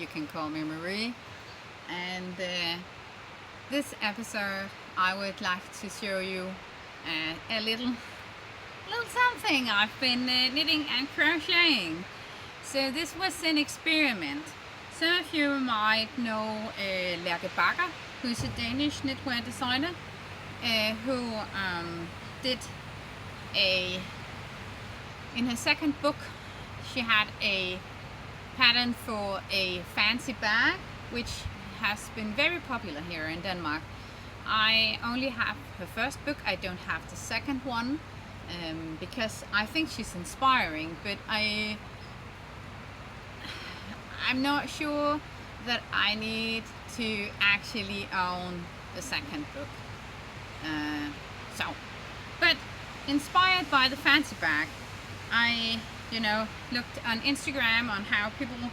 You can call me Marie. And this episode I would like to show you a little something I've been knitting and crocheting. So this was an experiment. Some of you might know Lærke Bakker, who's a Danish knitwear designer, who did in her second book, she had a pattern for a fancy bag, which has been very popular here in Denmark. I only have her first book, I don't have the second one, because I think she's inspiring, but I'm not sure that I need to actually own the second book. But inspired by the fancy bag, I looked on Instagram on how people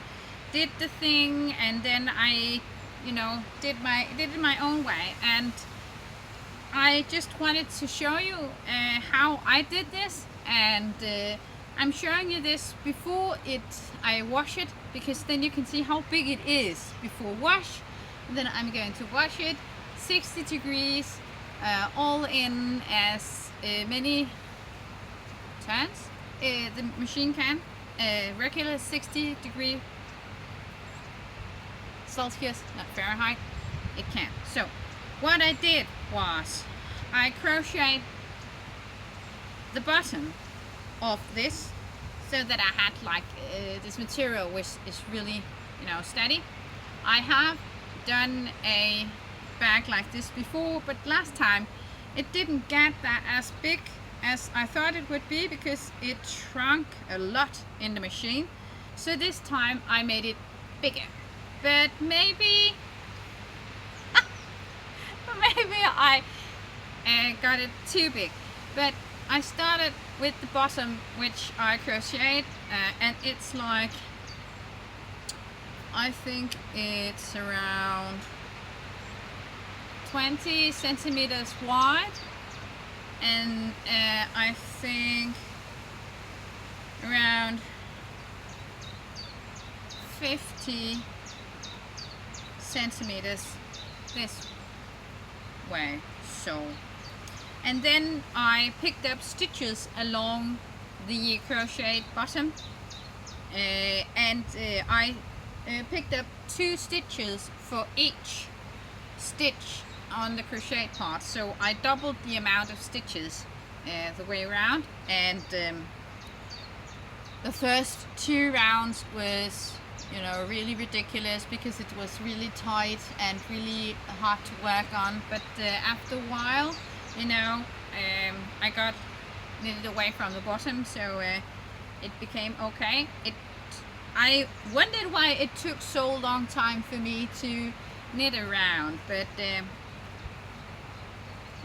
did the thing, and then I did it my own way, and I just wanted to show you how I did this. And I'm showing you this before I wash it, because then you can see how big it is before wash. And then I'm going to wash it 60 degrees, all in as many turns the machine can. Regular 60 degree Celsius, not Fahrenheit, it can. So what I did was I crocheted the bottom of this so that I had like this material which is really steady. I have done a bag like this before, but last time it didn't get that as big as I thought it would be, because it shrunk a lot in the machine. So this time I made it bigger, but maybe I got it too big. But I started with the bottom, which I crocheted, and it's like, I think it's around 20 centimeters wide, and I think around 50 centimeters this way. So, and then I picked up stitches along the crocheted bottom, and I picked up 2 stitches for each stitch on the crochet part, so I doubled the amount of stitches the way around. And the first 2 rounds was really ridiculous, because it was really tight and really hard to work on. But after a while, I got knitted away from the bottom, so it became okay. I wondered why it took so long time for me to knit around, but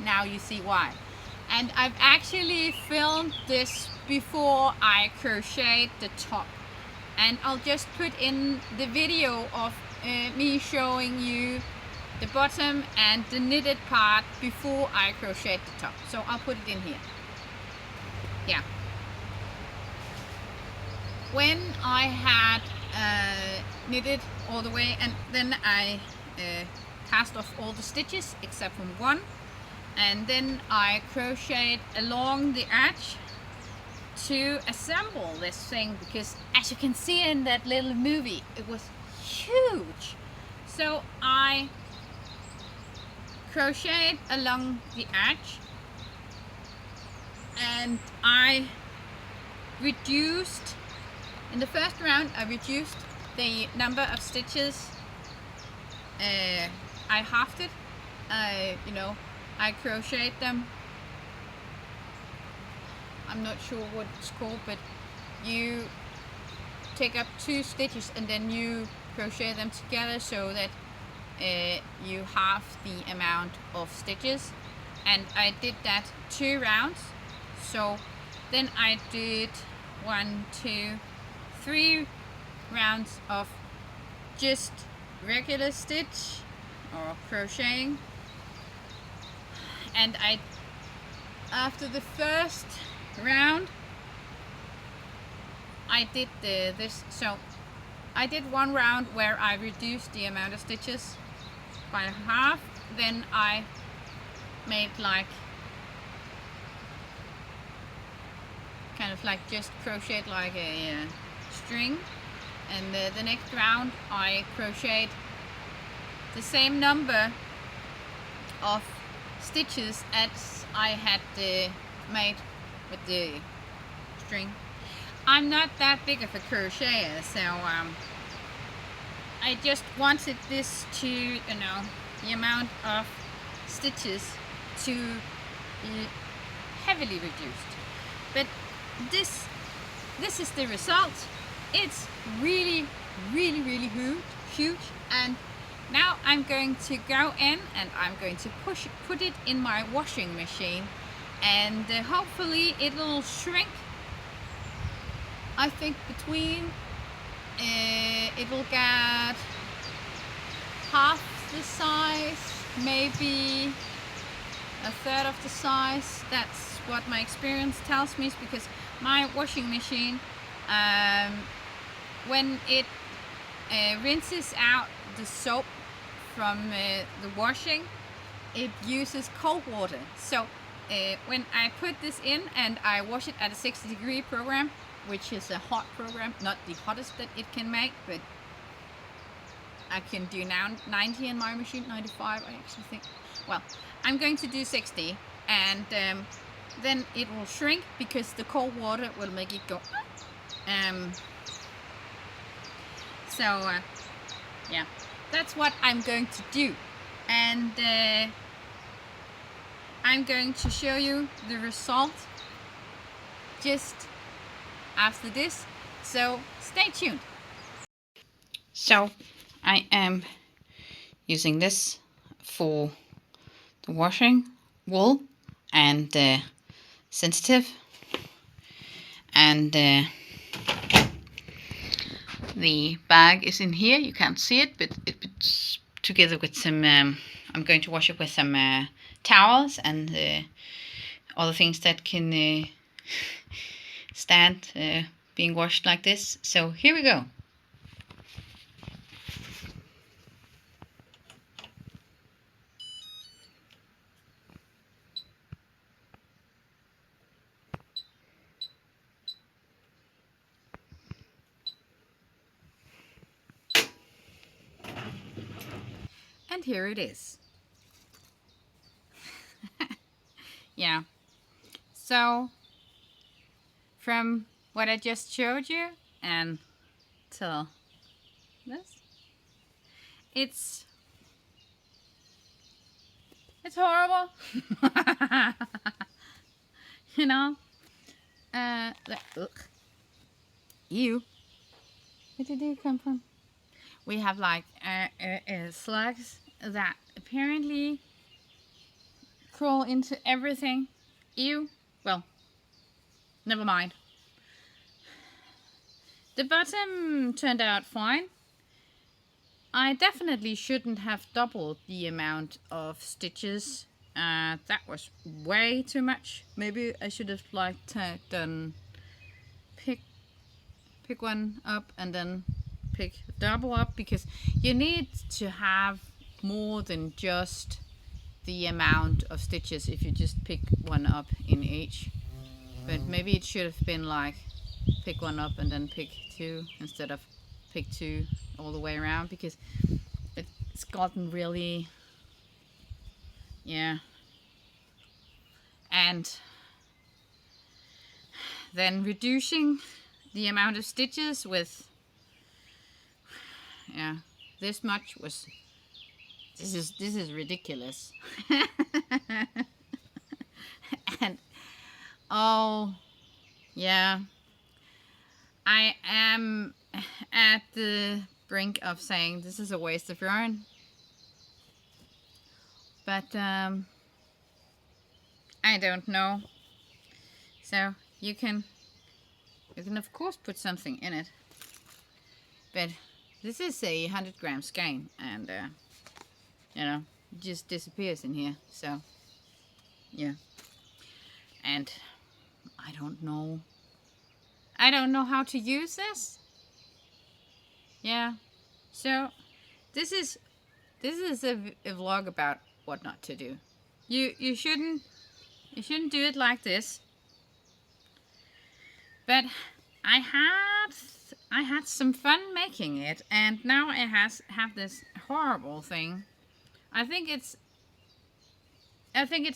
now you see why. And I've actually filmed this before I crocheted the top, and I'll just put in the video of me showing you the bottom and the knitted part before I crocheted the top. So I'll put it in here. Yeah. When I had knitted all the way, and then I cast off all the stitches except from one, and then I crocheted along the edge to assemble this thing, because as you can see in that little movie, it was huge. So I crocheted along the edge, and I reduced, in the first round I reduced the number of stitches. I halved it. I crocheted them, I'm not sure what it's called, but you take up 2 stitches and then you crochet them together so that you halve the amount of stitches. And I did that 2 rounds. So then I did 1, 2, 3 rounds of just regular stitch or crocheting. And after the first round I did this. So I did one round where I reduced the amount of stitches by half. Then I made like kind of like just crocheted like a string, and the next round I crocheted the same number of stitches as I had made with the string. I'm not that big of a crocheter, so I just wanted this to, you know, the amount of stitches to be heavily reduced. But this is the result. It's really huge, and now I'm going to go in and I'm going to put it in my washing machine, and hopefully it'll shrink. I think between it will get half the size, maybe a third of the size. That's what my experience tells me, because my washing machine, when it rinses out the soap from the washing, it uses cold water. So when I put this in and I wash it at a 60-degree program, which is a hot program, not the hottest that it can make, but I can do now 90 in my machine, 95 I actually think. Well, I'm going to do 60, and then it will shrink because the cold water will make it go up. Yeah, that's what I'm going to do, and I'm going to show you the result just after this, so stay tuned. So I am using this for the washing wool and sensitive, and the bag is in here. You can't see it, but it's together with some I'm going to wash it with some towels and other things that can stand being washed like this. So here we go. And here it is. Yeah, so from what I just showed you and till this, it's horrible. You know, look, where did you come from? We have like slugs that apparently crawl into everything. Ew. Well, never mind. The bottom turned out fine. I definitely shouldn't have doubled the amount of stitches. That was way too much. Maybe I should have like done pick one up and then pick double up, because you need to have more than just the amount of stitches if you just pick one up in each. But maybe it should have been like pick one up and then pick two instead of pick two all the way around, because it's gotten really, yeah. And then reducing the amount of stitches with, yeah, this much was, this is ridiculous. And oh yeah, I am at the brink of saying this is a waste of yarn, but I don't know. So you can of course put something in it, but this is a 100-gram skein, and you know, it just disappears in here. So yeah, and I don't know how to use this. yeah. So this is a vlog about what not to do. You shouldn't do it like this. But I had some fun making it, and now it have this horrible thing. I think it's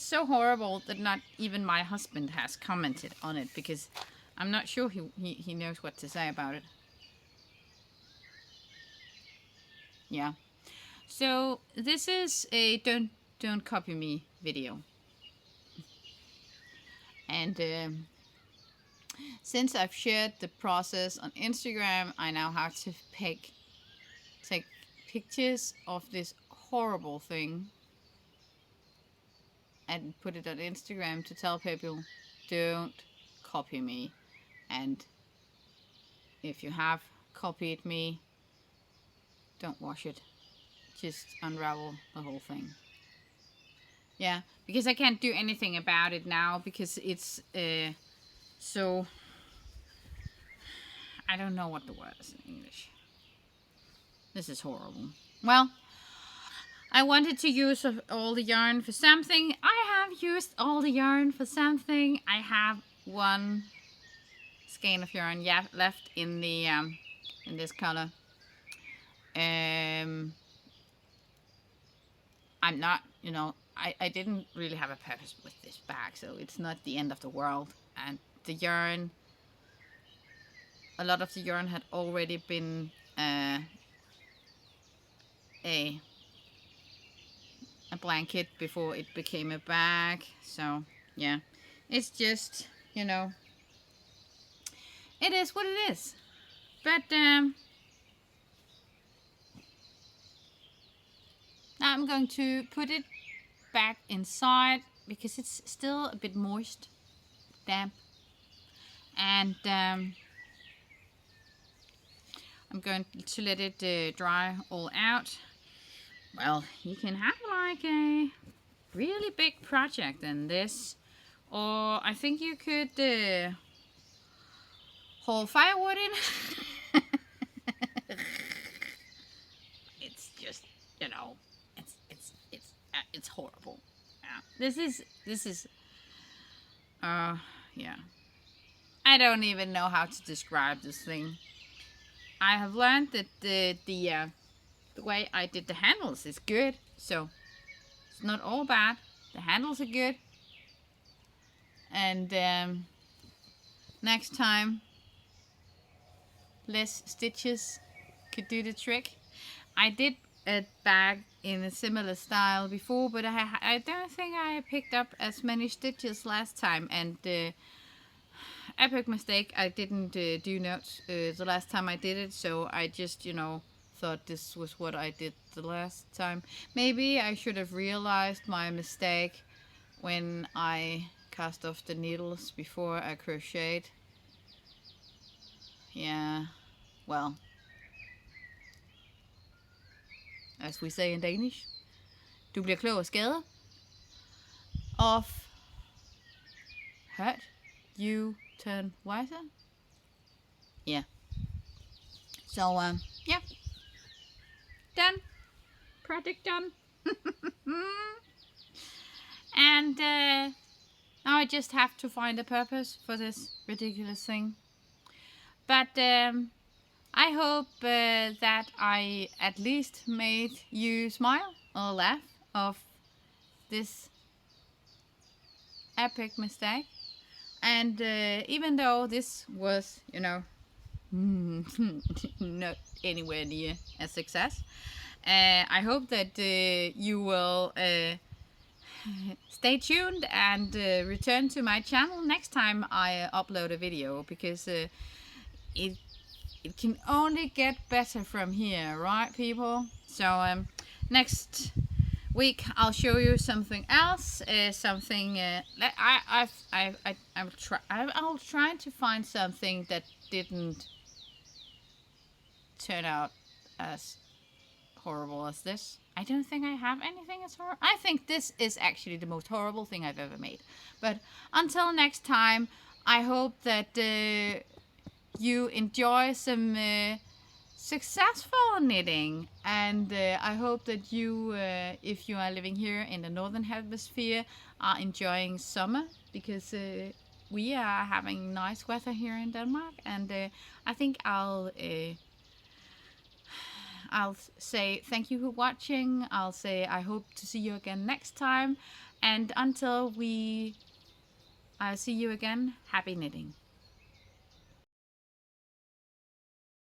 so horrible that not even my husband has commented on it, because I'm not sure he knows what to say about it. Yeah. So this is a don't copy me video. And since I've shared the process on Instagram, I now have to take pictures of this horrible thing and put it on Instagram to tell people, don't copy me. And if you have copied me, don't wash it. Just unravel the whole thing. Yeah, because I can't do anything about it now, because it's so, I don't know what the word is in English. This is horrible. Well, I wanted to use all the yarn for something. I have used all the yarn for something. I have one skein of yarn left in the in this color. I'm not, I didn't really have a purpose with this bag, so it's not the end of the world. And the yarn, a lot of the yarn had already been a blanket before it became a bag. So yeah, it's just, it is what it is. But I'm going to put it back inside because it's still a bit moist, damp, and I'm going to let it dry all out. Well, you can have like a really big project in this, or I think you could haul firewood in. It's just, it's horrible. Yeah. This is yeah. I don't even know how to describe this thing. I have learned that the way I did the handles is good, so it's not all bad. The handles are good, and next time less stitches could do the trick. I did a bag in a similar style before, but I don't think I picked up as many stitches last time, and epic mistake, I didn't do notes the last time I did it, so I just, thought this was what I did the last time. Maybe I should have realized my mistake when I cast off the needles before I crocheted. Yeah, well, as we say in Danish, du bliver klog af skader. Of hurt, you turn wiser. Yeah. So, yeah. Done. Project done. And now I just have to find a purpose for this ridiculous thing. But I hope that I at least made you smile or laugh of this epic mistake. And even though this was, not anywhere near a success, I hope that you will stay tuned and return to my channel next time I upload a video, because it can only get better from here, right, people? So next week I'll show you something else. Something I'll try to find something that didn't turn out as horrible as this. I don't think I have anything as horrible. I think this is actually the most horrible thing I've ever made. But until next time, I hope that you enjoy some successful knitting, and I hope that you, if you are living here in the northern hemisphere, are enjoying summer, because we are having nice weather here in Denmark. And I think I'll say thank you for watching. I'll say I hope to see you again next time, and until I'll see you again, happy knitting.